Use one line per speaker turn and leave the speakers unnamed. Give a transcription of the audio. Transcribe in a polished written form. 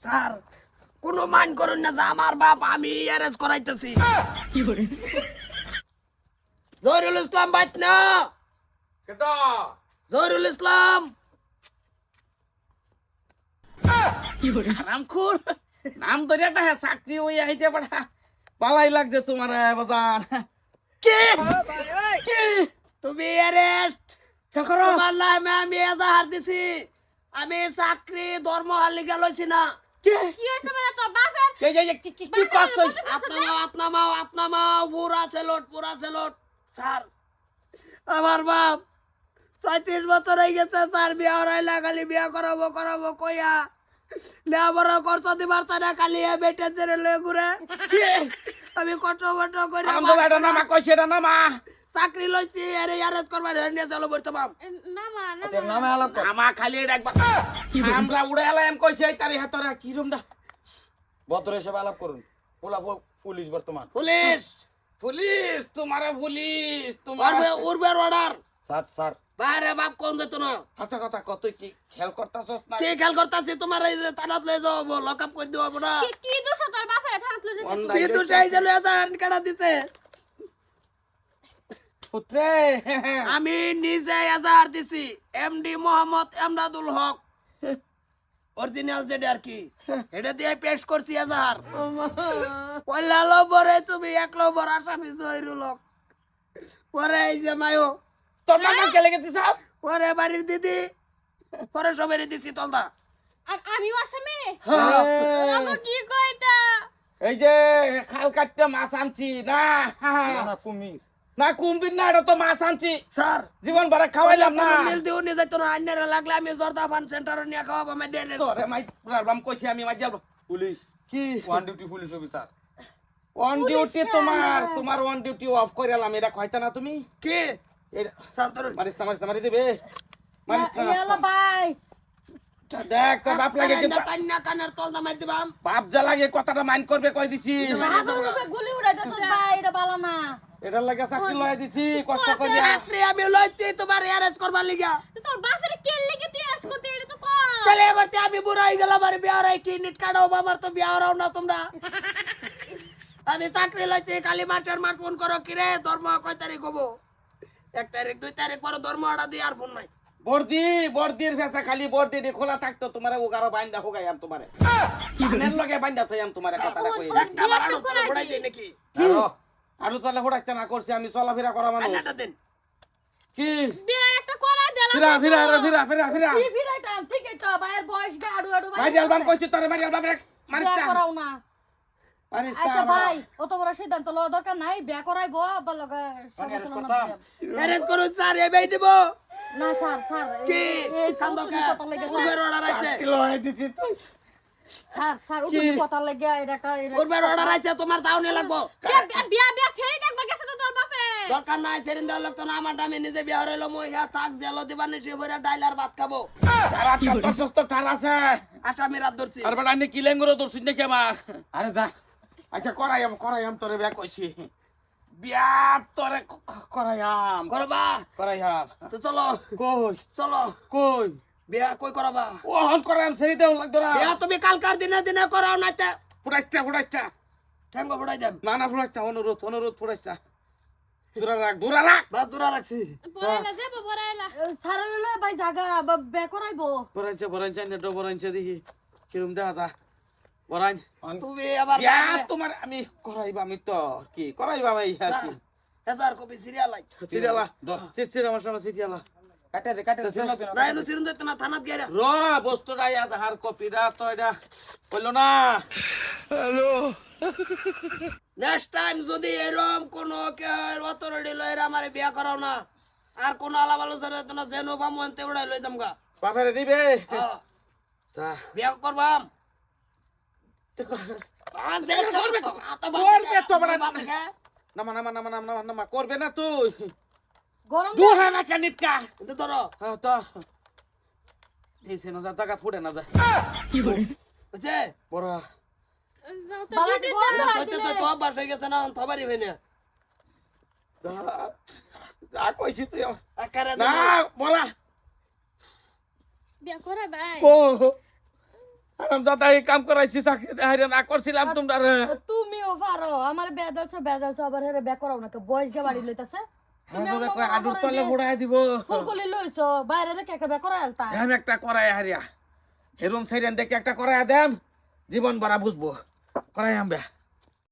Sir কোনো মান করুন না যে আমার বাপ আমি অ্যারেস্ট করাইতেছি জহিরুল ইসলাম বাইত না
কেটা
জহিরুল ইসলাম
রামখুর নাম ধরে একটা চাকরি ওই আইতে পারা পালাই লাগছে তোমার বাজান
কে কে তুমি অ্যারেস্ট
করো
তোমার নামে আমি এজাহার দিছি আমি চাকরি ধর্মহাল লিগা লইছি না
কে
কি হইছে মানে তোর বাপের
কি করছস
আপনামাও পুরা সেলট স্যার আমার বাপ 37 বছর হয়ে গেছে স্যার বিয়া হরাইলা খালি বিয়া করাবো কইয়া না বড় খরচ দিবার চাই খালি বেটে ছেড়ে লয়ে ঘুরে আমি কত করে
এটা নামা কইছে এটা নামা
চাকরি লইছি আরে অ্যারেস্ট করবার নিয়ে চলো বলতে বাপ
না মা না
আচ্ছা নামে আলাপ কর
আমা খালি এটা একবার আমরা উড়ে এলাম কইছে তারি হাতরা কি রুমটা
ভদ্র হিসেবে আলাপ করুন পোলা পুলিশ বর্তমান
পুলিশ
পুলিশ তোমার
উড়বে অর্ডার
স্যার স্যার
বাইরে বাপ কোন যেত না
আচ্ছা কথা কত কি খেয়াল করতাছস না
কে খেয়াল করতেছি তোমার এই যে তানাত লয়ে যাবো লক আপ করে দেবো না
কি দোষ তোর বাপের থানাত লই যেতে
বিদ্যুৎ সেই যে লয়ে যান কাটা দিছে
পুত্রে
আমি নিজে এজাহার দিছি এমডি মোহাম্মদ এমদাদুল হক অরিজিনাল যেটা আর কি এটা দিয়ে পেশ করছি এজাহার পয়লা লবরে তুমি 1 নম্বর আসামি জহিরুল হক পরে এই যে মায়ো
তোর নাম কে লেগে দিছ
পরে বাড়ির দিদি পরে সবের দিছি তলদা
আমি আসামি
হ্যাঁ।
আমাকে কি কইতা
এই যে খাল কাটতে মাছ আনছি না
না কুমির
না কুমবিন না এটা তো মাছ আনছি
স্যার
জীবন ভরে খাওয়াইলাম না
মিল দিও নিয়ে যাইতো না আইনারে লাগলে আমি জর্দা ফান সেন্টারে নিয়ে খাওয়াবো আমি দেন
তোরে মাই প্রবলেম কইছি আমি মাই যাব
পুলিশ
কি
one duty police officer
on duty তোমার অন ডিউটি অফ কইরালাম এটা কইতা না তুমি
কি
এটা
স্যার তোর
মারিস দিবে মারিস না
ইয়ালা ভাই
দেখ তোর বাপ লাগে কিন্তু
কান্না কানের তলদা মার দিবাম
বাপ যা লাগে কথাটা মাইন্ড করবে কই দিছি
হাজার রূপে গুলি উড়াই দেছ ভাই এটা ভালো না
এটার লাগে চাকরি লয় দিছি কষ্ট করে
চাকরি আমি লইছি তোমার অ্যারেস্ট করবার লিগা
তোর বাপের কেল লাগি তুই আস করতে এটা তো কর
চলে এবারে আমি বুড়া হয়ে গেলাম আর বিয়া হরাই কি নিট কাটাও আমার তো বিয়া হরাও না তোমরা আমি চাকরি লইছি কালি মাস্টার মার ফোন করো কি রে ধর্ম কয় তারিখ হবো 1 তারিখ 2 তারিখ পরে ধর্ম অর্ডা দিয়ে আর ফোন নাই
বর্দির ফেসা খালি বর্দি দি খোলা থাকতো তোমারে ওগারো বাইন্দা হোগাইয়াম তোমারে কানের লগে বাইন্দা থইয়াম তোমারে কথাটা কই
একটা বাড়ানো তোরা বড়াই দেই নাকি
আর তাহলে হোড়াইতে না করছি আমি চলাফেরা করা মানুষ
কান্নাটা দেন
কি
বিয়া একটা করা দিলাম
ফিরা
কি বিরাইতাম ঠিকই তো ভাইয়ের বয়সটা আড়ু আড়ু ভাই
মাইজাল বাম কইছি তোরে মাইজাল বাম মারিস
বিয়া করাও না
মারিস
আচ্ছা ভাই অত বড় সিদ্ধান্ত লওয়া দরকার নাই বিয়া করাইবো আবার লগে
arrest করতাম।
অ্যারেস্ট করুন স্যার এ বেই দিব
না স্যার স্যার
কি
এই
কান্দো কে
কথা লাগে
উবের অর্ডার আছে
লয় দিছি তুই
স্যার স্যার উঠে কথা লাগে এটা
উবের অর্ডার আছে তোমার তাওনে লাগবো
বিয়া ছেড়ে দেখবার গেছে তো তোর বাপে
দরকার নাই সেদিন দেওয়া লাগতো না আমার আমি নিজে বিয়া হরাইলো মই হ্যাঁ থাক জেল দিবার নিশ্চয় ভরে ডাইলার ভাত খাবো
সারা তো সুস্থ ঠার আছে
আসামি রাত ধরছি
আর বড় আনি কি লেঙ্গুরো দর্শিন নাকি আমার আরে দা আচ্ছা করাইয়াম তোরে বিয়া কইছি বিয়া তোরে করাইয়াম
করবা তো চলো চলো
কই
বিয়া কই করাবা
ওহন করাইয়াম সেই দেও লাগতো না
বিয়া তুমি কালকার দিনে দিনে করাও না তে
ফুটাইস্তা
ঠ্যাঙ্গো ফুটাই দেন
না ফুটাইস্তা অনুরোধ ফুটাইস্তা দূরা রাখ
বাস দূরা রাখছি
পড়াইলা যাবো পড়াইলা
স্যার ললে ভাই জায়গা বিয়া করাইবো
বরাঞ্চা নেটো বরাঞ্চা দেখি কিরম দেখা যা বরাঞ্চ
তুমি আবার
বিয়া তোমার আমি করাইবা আমি তো কি করাইবা ভাই কি
1000 কপি সিরিয়াল লাই
সিরিয়ালা আমার সামনে সিরিয়ালা
কাটে দে ছিল কেন
নাইলো সিরুন দিতে না থানাত গেরা
র বস্তুটা আধার কপিটা তো এটা বললো না হ্যালো
নেক্সট টাইম যদি এরকম কোন অথরিটি লয়ের আমারে বিয়া করাও না আর কোন আলাপ আলোচনা তো না জেনো বা মনতে উড়াই লই যামগা
বাপেরে দিবে যা
বিয়া করবাম
করবে তো বড় নামা করবে না তুই
গরম
দুহা না কানিটকা
কিন্তু ধরো
হ্যাঁ তো দিছে না জায়গা ফুটে না যায়
বুঝছে
বড়
যাও তো
বালাটি বন্ধ
তো তো অভ্যাস হয়ে গেছে না থবারই হয় না
যা কইছি তুই
আকারে
না বড়
বিয়া করা ভাই
ও আরাম দাদা এই কাম করাইছি চাকরি হাইরে না করছিলাম তোমরা রে
তুমিও পারো আমার বেদালছো আবার হেরে বিয়া করাও না বয়স গে বাড়ি লইতাছে তুমি
আমাদের কই আডুর তলে বুড়াই দিব
ফুলকলি লইছো বাইরে দেখে একটা বিয়া করাই আলতা
আমি একটা করাই হারিয়া হেরুম সাইরেন দেখে একটা করাই দেম জীবন ভরা বুঝবো করাই আম বে